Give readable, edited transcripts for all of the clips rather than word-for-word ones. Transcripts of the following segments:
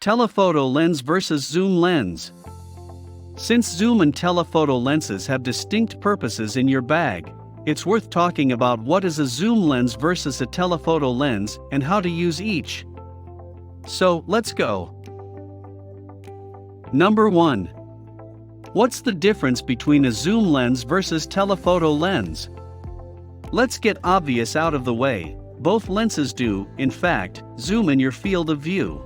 Telephoto lens versus zoom lens. Since zoom and telephoto lenses have distinct purposes in your bag, it's worth talking about what is a zoom lens versus a telephoto lens and how to use each. So, let's go. Number 1. What's the difference between a zoom lens versus telephoto lens? Let's get obvious out of the way. Both lenses do, in fact, zoom in your field of view.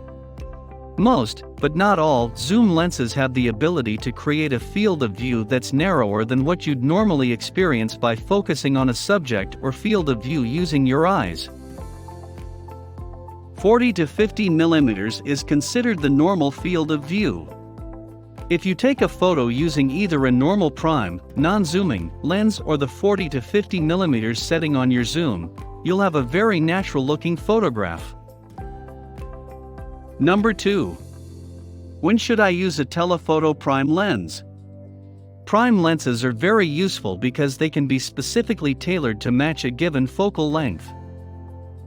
Most, but not all, zoom lenses have the ability to create a field of view that's narrower than what you'd normally experience by focusing on a subject or field of view using your eyes. 40 to 50 millimeters is considered the normal field of view. If you take a photo using either a normal prime, non-zooming lens or the 40 to 50 millimeters setting on your zoom, you'll have a very natural-looking photograph. Number 2. When should I use a telephoto prime lens? Prime lenses are very useful because they can be specifically tailored to match a given focal length.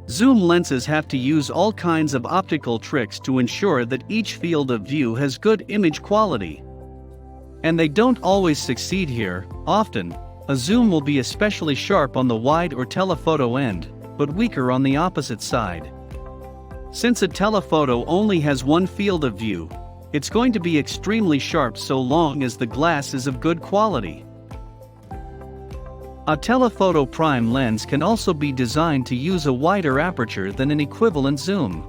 Zoom lenses have to use all kinds of optical tricks to ensure that each field of view has good image quality. And they don't always succeed here. Often, a zoom will be especially sharp on the wide or telephoto end, but weaker on the opposite side. Since a telephoto only has one field of view, it's going to be extremely sharp so long as the glass is of good quality. A telephoto prime lens can also be designed to use a wider aperture than an equivalent zoom.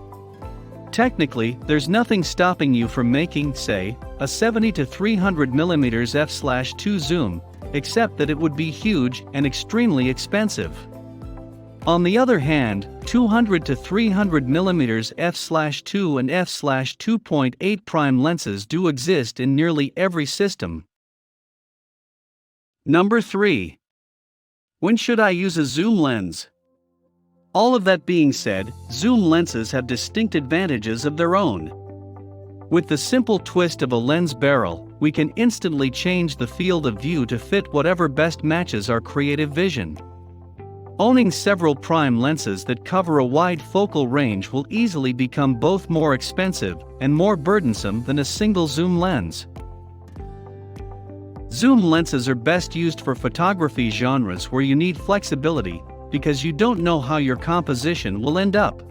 Technically, there's nothing stopping you from making, say, a 70 to 300 mm f/2 zoom, except that it would be huge and extremely expensive. On the other hand, 200 to 300 mm f/2 and f/2.8 prime lenses do exist in nearly every system. Number 3. When should I use a zoom lens? All of that being said, zoom lenses have distinct advantages of their own. With the simple twist of a lens barrel, we can instantly change the field of view to fit whatever best matches our creative vision. Owning several prime lenses that cover a wide focal range will easily become both more expensive and more burdensome than a single zoom lens. Zoom lenses are best used for photography genres where you need flexibility, because you don't know how your composition will end up.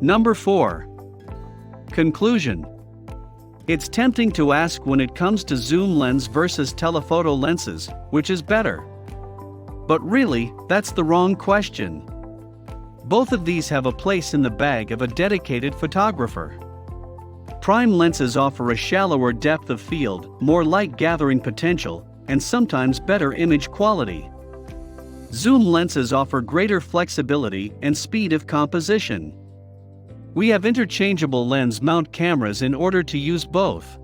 Number 4. Conclusion. It's tempting to ask when it comes to zoom lens versus telephoto lenses, which is better? But really, that's the wrong question. Both of these have a place in the bag of a dedicated photographer. Prime lenses offer a shallower depth of field, more light gathering potential, and sometimes better image quality. Zoom lenses offer greater flexibility and speed of composition. We have interchangeable lens mount cameras in order to use both.